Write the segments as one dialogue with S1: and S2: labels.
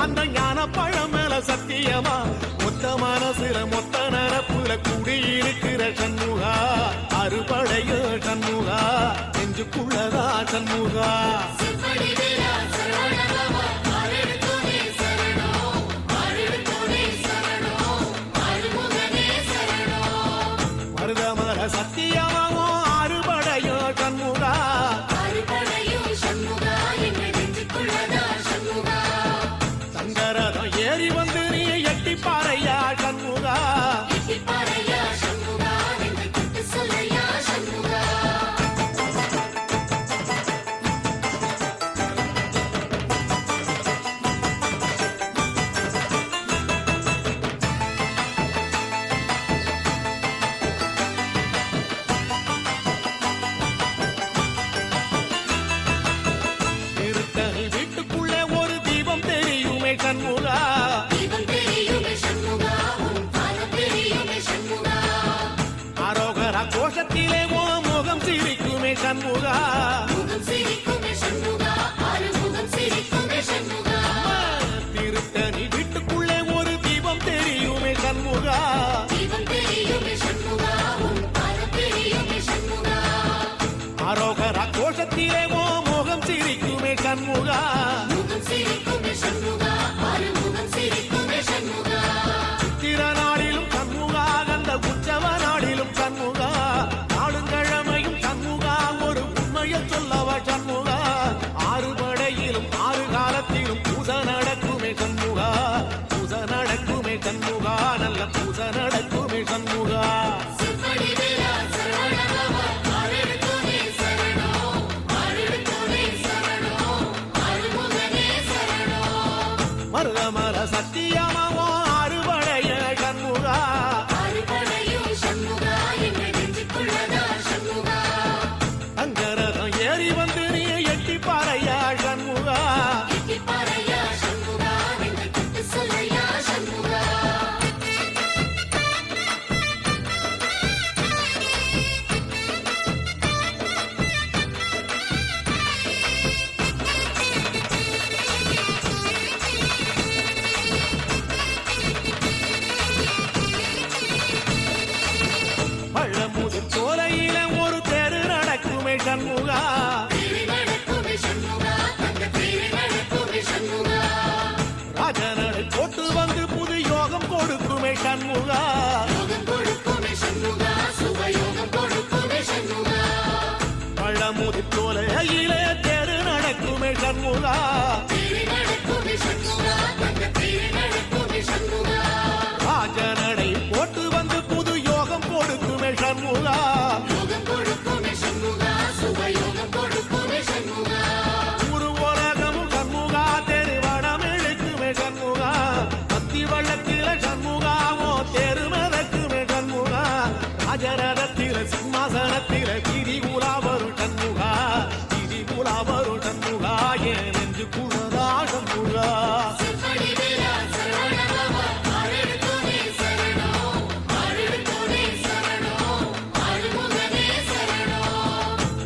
S1: அந்த ஞான பழம் மேல சத்தியமா மொத்த மனசுல மொத்த நரப்புல குடியிருக்கிற சண்முகா அறுபடையோ சண்முகா நெஞ்சுக்குள்ளதா சண்முகா மருதமர சத்தியமாவோ அறுபடையோ சண்முகா சங்கரதம் ஏறி வந்து நீ எட்டி பாறையா சண்முகா திருத்தணி வீட்டுக்குள்ளே ஒரு தீபம் தெரியுமே சண்முகா ஆரோகரா கோஷத்திலே ஓ முகம் சிரிக்குமே சண்முகா திருத்தணி வீட்டுக்குள்ளே ஒரு தீபம் தெரியுமே சண்முகா ஆரோகரா கோஷத்திலே ஓ முகம் சிரிக்குமே சண்முகா சித்திர நாளிலும் சண்முகா கந்த உற்சவ நாளிலும் சண்முகா நாடுங்கிழமையும் சண்முகா ஒரு உண்மையை சொல்லவ சண்முகா ஆறு படையிலும் ஆறு காலத்திலும் பூச நடக்குமே சண்முகா பூச நடக்குமே சண்முகா நல்ல பூச நடக்குமே சண்முகா மருதமர சத்தியமாவோ அறுபடைய சண்முகா அங்கரதம் ஏறி வந்து நீ எட்டி பாறையா சண்முகா பழமுதிர் சோலையில ஒரு தெரு நடக்குமே சண்முகா ராஜனடை போட்டு வந்து புது யோகம் கொடுக்குமே சண்முகா பழமுதிர் சோலையில தெரு நடக்குமே சண்முகா ராஜனடை போட்டு வந்து புது யோகம் கொடுக்குமே சண்முகா ஒரு உலகமும் சண்முகா தெருவடம் இழுக்குமே சண்முகா அத்தி வள்ளத்தில சண்முகாவோ தெரு மிதக்குமே சண்முகா ராஜரதத்தில சிம்மாசனத்தில கிரி உலா வரும் சண்முகா கிரி உலா வரும் சண்முகா ஏன் நெஞ்சு குளதா சண்முகா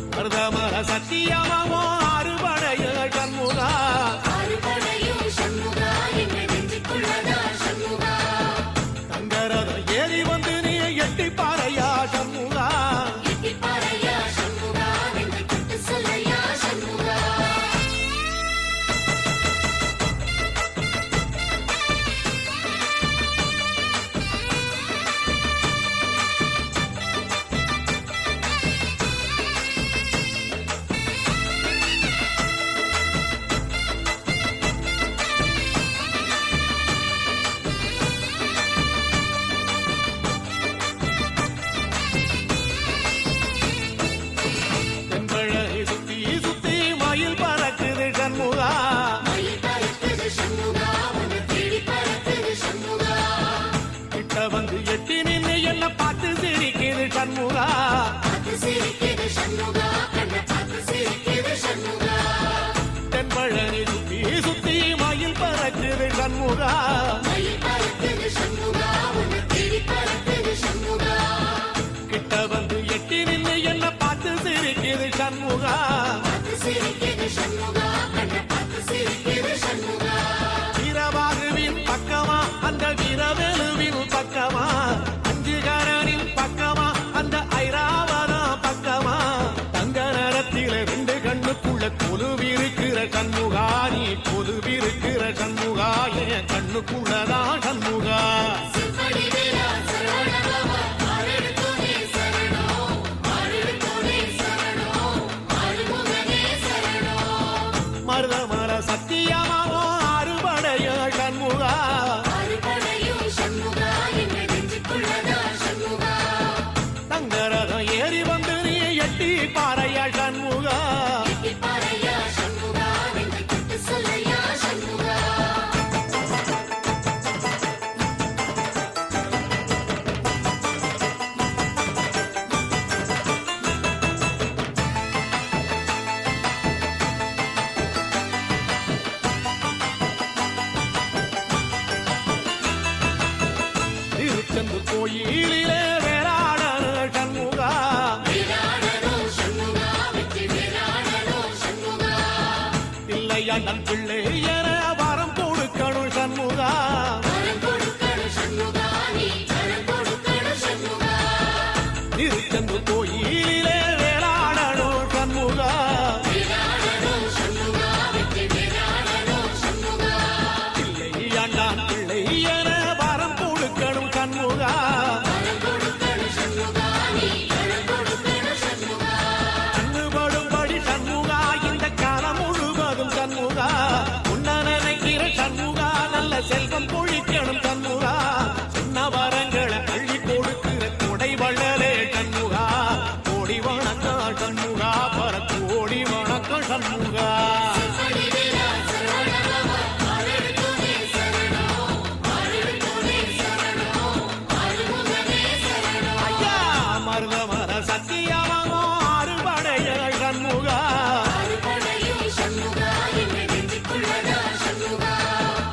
S1: மருதமர சத்தியமாவோ அறுபடைய சண்முகா தங்கரதம் ஏறி வந்து நீ எட்டி பாறையா சண்முகா பக்கமா அஞ்சுகரனின் பக்கமா அந்த ஐராவதம் பக்கமா தங்க நேரத்தில ரெண்டு கண்ணுக்குள்ள கொலுவிருக்கிற கண்முகா நீ கொலுவிருக்கிற கண்முகா என் கண்ணுக்குள்ளதான் கண்முகா மருதமர சத்தியமாவோ அறுபடைய கண்முகா தங்கரதம் ஏறி வந்து நீ எட்டி பாறைய கண்முகா திருச்செந்து கோயிலிலே வேளாடன கண்முகா பிள்ளையாண்டன் பிள்ளை என வரம் கொடுக்கணும் சண்முகா திருச்செந்து கோயிலிலே வேளாடணும் சண்முகா பிள்ளையாண்டான் பிள்ளை என வரம் கொடுக்கணும் சண்முகா கண்ணுபடும்படி சண்முகா இந்த காலம் முழுவதும் சண்முகா உன்ன நினைக்கிற சண்முகா நல்ல செல்வம் பொழிக்கணும் சண்முகா சின்ன வரங்களை அள்ளி கொடுக்கிற கொடை வள்ளலே சண்முகா கோடி வணக்கம் சண்முகா பர கோடி வணக்கம் சண்முகா ஐயா மருதமர சத்தியமாவோ அறுபடைய கண்முகா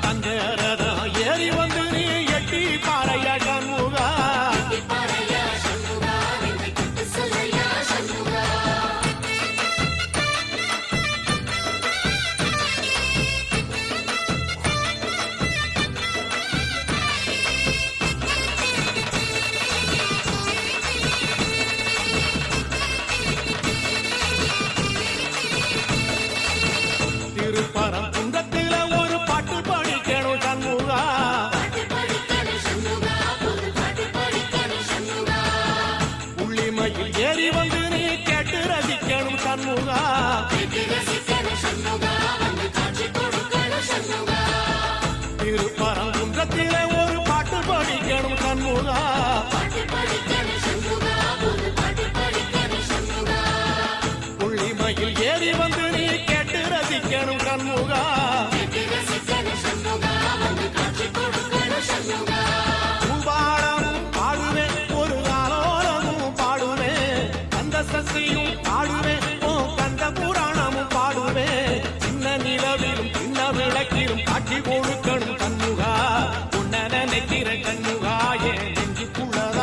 S1: தங்கரதம் ஏறி வந்து நீ எட்டி பாறைய கண்முகா திருப்பரம் குன்றத்தில ஒரு பாட்டு படிக்கணும் சண்முகா உள்ளிமையில் ஏறி வந்து நீ கேட்டு ரசிக்கணும் சண்முகா திருப்பரம் குன்றத்தில ஒரு பாட்டு படிக்கணும் சண்முகா உள்ளிமையில் ஏறி வந்து நீ கேட்டு ரசிக்கணும் சண்முகா பூபாடமும் பாடுவேன் ஒரு ஆலோலமும் பாடுவேன் அந்த சசியும் பாடுவேன் ஓ கந்த புராணமும் பாடுவேன் சின்ன நிலவிலும் சின்ன விளக்கிலும் காட்சி கொடுக்கணும் கண்முகா உன்ன நினைக்கிற கண்முகா என் நெஞ்சுக்குள்ளதா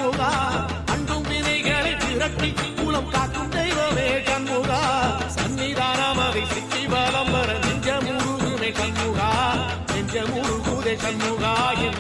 S1: சண்முகா அண்டும் வினைகளை திரட்டி மூலம் காக்கும் தெய்வமே சண்முகா சன்னிதானம் அதை சித்தி பலம் வர நெஞ்ச முருகுமே சண்முகா நெஞ்ச முருகுதே சண்முகா என்